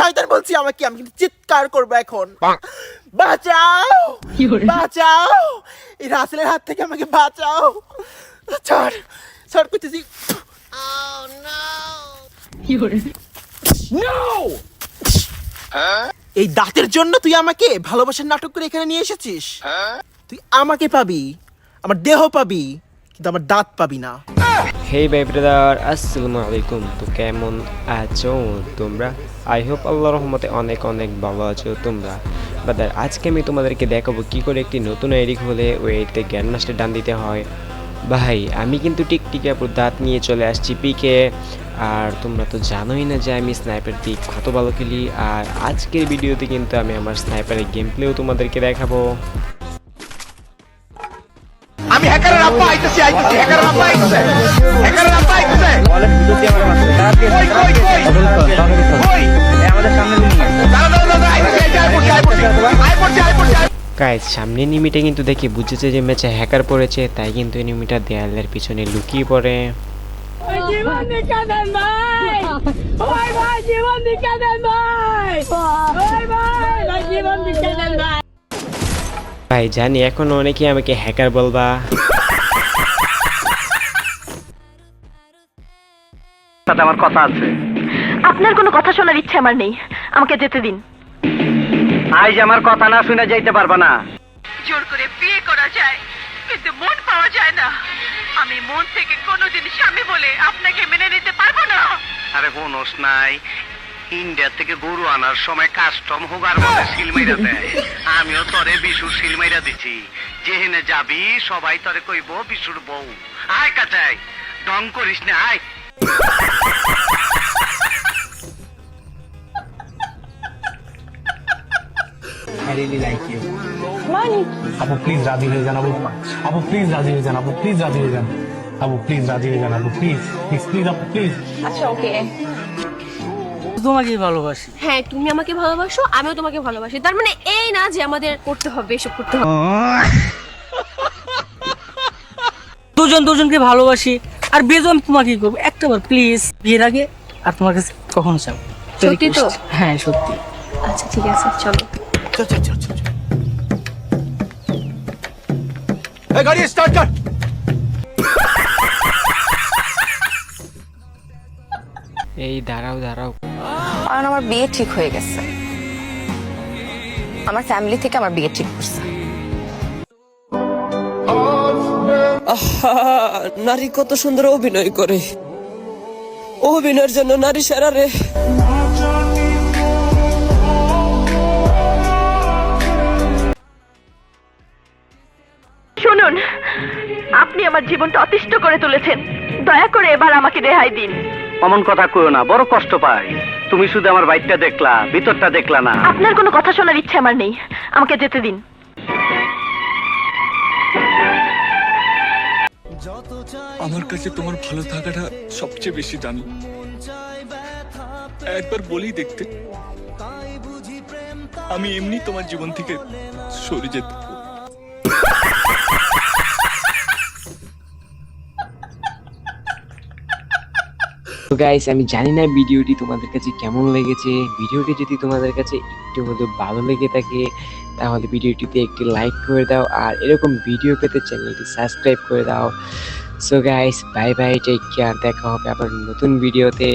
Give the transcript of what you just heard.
শয়তান বলছি আমাকে, আমি কিন্তু চিৎকার করবো এখন। বাঁচাও বাঁচাও, এই রাসেলের হাত থেকে আমাকে বাঁচাও। ছাড় ছাড় করতেছি। এই দাঁতের জন্য তুই আমাকে ভালোবাসার নাটক করে এখানে নিয়ে এসেছিস? তুই আমাকে পাবি, আমার দেহ পাবি, কিন্তু আমার দাঁত পাবি না। হেই ভাই ব্রাদার, আসসালামু আলাইকুম। তো কেমন আছো তোমরা? আই হোপ আল্লাহর রহমতে অনেক অনেক ভালো আছো তোমরা। ব্রাদার, আজকে আমি তোমাদেরকে দেখাবো কি করে একটি নতুন আইডি খুলে ওই আইডিতে গ্র্যান্ড মাস্টার ডান দিতে হয়। ভাই আমি কিন্তু টিকটিকি আপুর দাঁত নিয়ে চলে আসছি পিকে। আর তোমরা তো জানোই না যে আমি স্নাইপার দিক কত ভালো খেলি। আর আজকের ভিডিওতে কিন্তু আমি আমার স্নাইপারের গেম প্লেও তোমাদেরকে দেখাবো। আমি হ্যাকারের আব্বা আইতেছি, হ্যাকারের আব্বা আইতেছে, হ্যাকারের আব্বা আইতেছে। বলেন ভিডিও দিয়ে আমরা মারতে তাড়াতাড়ি কই আমাদের সামনে নিয়ে দাঁড়া আইপড়ছে। গাইস, সামনে এনিমিটা কিন্তু দেখি বুঝেছে যে ম্যাচে হ্যাকার পড়েছে, তাই কিন্তু এনিমিটা দেয়ালের পিছনে লুকিয়ে পড়ে। জীবন ভিক্ষা দেন ভাই, ওই ভাই জীবন ভিক্ষা দেন ভাই, ওই ভাই জীবন ভিক্ষা দেন ভাই। ভাই জানি এখন অনেকে আমাকে হ্যাকার বলবা। সাথে আমার কথা আছে। আপনার কোনো কথা শোনার ইচ্ছে আমার নেই, আমাকে যেতে দিন। আজ আমার কথা না শুনে যাইতে পারবা না। জোর করে বিয়ে করা যায়, কিন্তু মন পাওয়া যায় না। আমি মন থেকে কোনোদিন স্বামী বলে আপনাকে মেনে নিতে পারবো না। আরে কোনোস নাই, ইন্ডিয়া থেকে গরু আনার সময় কাস্টম হোগার বলে সিল মাইরা দেয়। আমিও তরে বিশুর সিল মাইরা দিছি। যেহেনে যাবি সবাই তরে কইব বিশুর বউ। আয় কাচাই, ডং করিস না, আয়। I really like you. আপু প্লিজ রাজি হয়ে যান, আপু প্লিজ রাজি হয়ে যান, আপু প্লিজ রাজি হয়ে যান, আপু প্লিজ রাজি হয়ে যান, আপু প্লিজ প্লিজ প্লিজ আপু প্লিজ। আচ্ছা ওকে, তোমাকেই ভালোবাসি। হ্যাঁ তুমি আমাকে ভালোবাসো, আমিও তোমাকে ভালোবাসি। তার মানে এই না যে আমাদের করতে হবে, এসব করতে হবে। দুজন দুজনকে ভালোবাসি, আর বিয়ে তো আমি তোমাকেই করবো একটাবার প্লিজ। বিয়ের আগে আর তোমার কাছে কখনো চাও? সত্যি তো? হ্যাঁ সত্যি। আচ্ছা ঠিক আছে, চলো। চল। এই গাড়ি স্টার্ট কর। এই দাঁড়াও দাঁড়াও, কারণ আমার বিয়ে ঠিক হয়ে গেছে, আমার ফ্যামিলি থেকে আমার বিয়ে ঠিক করছে। নারী কত সুন্দর অভিনয় করে, অভিনয়ের জন্য নারী সেরা রে। শুনুন, আপনি আমার জীবনটা অতিষ্ঠ করে তুলেছেন। দয়া করে এবার আমাকে রেহাই দিন। অমন কথা কইও না, বড় কষ্ট পাই। তুমি শুধু আমার বাইকটা দেখলা, ভিতরটা দেখলা না। আপনার কোনো কথা শোনার ইচ্ছে আমার নেই, আমাকে যেতে দিন। আমার কাছে তোমার ভালো থাকাটা সবচেয়ে বেশি দামি। একবার বলেই দেখতে, আমি এমনি তোমার জীবন থেকে সরে যেতে। তো গাইস, আমি জানি না ভিডিওটি তোমাদের কাছে কেমন লেগেছে। ভিডিওটি যদি তোমাদের কাছে একটু হলেও ভালো লেগে থাকে তাহলে ভিডিওটিতে একটি লাইক করে দাও, আর এরকম ভিডিও পেতে চ্যানেলটি সাবস্ক্রাইব করে দাও। So guys, bye bye, take care. দেখা হবে আবার নতুন ভিডিওতে।